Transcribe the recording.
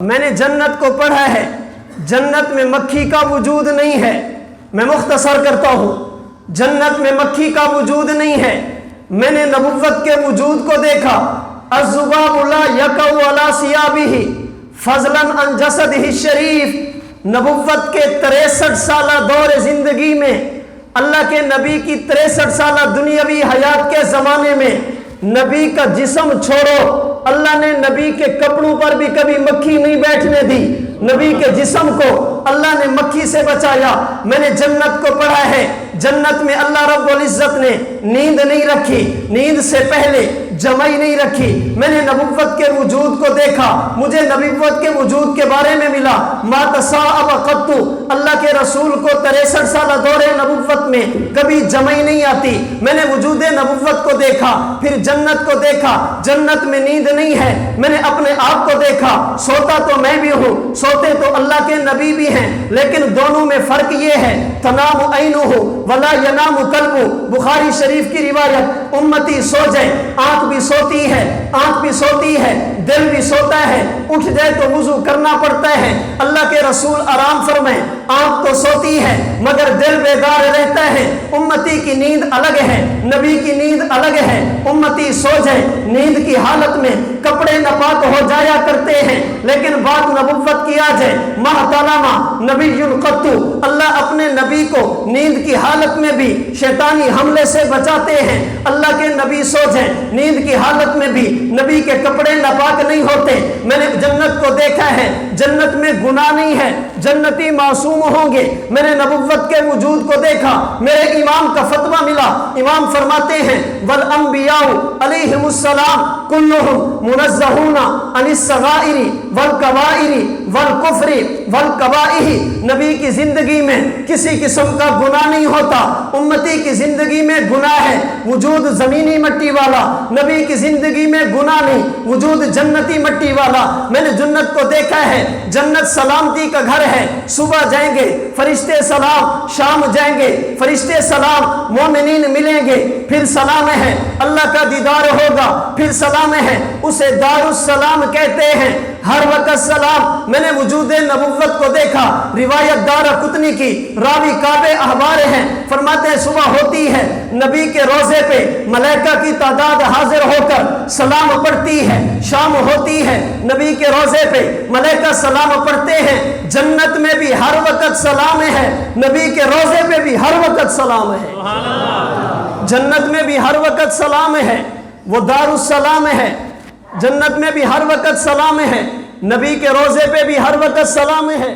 میں نے جنت کو پڑھا ہے، جنت میں مکھی کا وجود نہیں ہے۔ میں مختصر کرتا ہوں، جنت میں مکھی کا وجود نہیں ہے۔ میں نے نبوت کے وجود کو دیکھا۔ الذباب لا یقع علی ثیابہ فضلا عن جسدہ الشریف۔ نبوت کے 63 سالہ دور زندگی میں، اللہ کے نبی کی 63 سالہ دنیاوی حیات کے زمانے میں، نبی کا جسم چھوڑو، اللہ نے نبی کے کپڑوں پر بھی کبھی مکھی نہیں بیٹھنے دی۔ نبی کے جسم کو اللہ نے مکھی سے بچایا۔ میں نے جنت کو پڑھا ہے، جنت میں اللہ رب العزت نے نیند نہیں رکھی، نیند سے پہلے جمائی نہیں رکھی۔ میں نے نبوت کے وجود کو دیکھا، مجھے نبوت کے وجود کے بارے میں ملا۔ ما تصاعب قط، اللہ کے رسول کو 63 سالہ دور نبوت میں کبھی جمائی نہیں آتی۔ میں نے وجود نبوت کو دیکھا، پھر جنت کو دیکھا۔ جنت میں نیند نہیں ہے۔ میں نے اپنے آپ کو دیکھا، سوتا تو میں بھی ہوں، سوتے تو اللہ کے نبی بھی ہیں، لیکن دونوں میں فرق یہ ہے، تنام عینہ ولا ینام قلب۔ بخاری شریف کی روایت، امتی سو جائے، آنکھ بھی سوتی ہے، آنکھ بھی سوتی ہے، دل بھی سوتا ہے، اٹھ جائے تو وضو کرنا پڑتا ہے۔ اللہ کے رسول آرام فرمائیں، آنکھ تو سوتی ہے مگر دل بیدار رہتا ہے۔ امتی کی نیند الگ ہے، نبی کی نیند الگ ہے۔ امتی سو جائے، نیند کی حالت میں کپڑے ناپاک ہو جایا کرتے ہیں، لیکن بات نبوت کی آ جائے، محتلما نبی قط، اللہ اپنے نبی کو نیند کی حالت میں بھی شیطانی حملے سے بچاتے ہیں۔ اللہ کے نبی سو جائیں، نیند کی حالت میں بھی نبی کے کپڑے ناپاک نہیں ہوتے۔ میں نے جنت کو دیکھا ہے، جنت میں گناہ نہیں ہے، جنتی معصوم ہوں گے۔ میں نے نبوت کے وجود کو دیکھا، میرے امام کا فتویٰ ملا۔ امام فرماتے ہیں، والانبیاء علیہم السلام کلہم منزہون عن الصغائر والکبائر والکفر والقبائح۔ نبی کی زندگی میں کسی قسم کا گناہ نہیں ہوتا۔ امتی کی زندگی میں گناہ ہے، وجود زمینی مٹی والا۔ نبی کی زندگی میں گناہ نہیں، وجود جنتی مٹی والا۔ میں نے جنت کو دیکھا ہے، جنت سلامتی کا گھر ہے۔ صبح جائیں گے فرشتے سلام، شام جائیں گے فرشتے سلام، مومنین ملیں گے پھر سلام ہے، اللہ کا دیدار ہوگا پھر سلام ہے، اسے دار السلام کہتے ہیں، ہر وقت سلام۔ میں نے وجود نبوت کو دیکھا، روایت دارقطنی کی، راوی کعب احبار ہیں، فرماتے ہیں صبح ہوتی ہے، نبی کے روضے پہ ملائکہ کی تعداد حاضر ہو کر سلام پڑھتی ہے۔ شام ہوتی ہے، نبی کے روضے پہ ملائکہ سلام پڑھتے ہیں۔ جنت میں بھی ہر وقت سلام ہے، نبی کے روضے پہ بھی ہر وقت سلام ہے۔ جنت میں بھی ہر وقت سلام ہے، وہ دار السلام ہے۔ جنت میں بھی ہر وقت سلام ہے، نبی کے روضے پہ بھی ہر وقت سلام ہے۔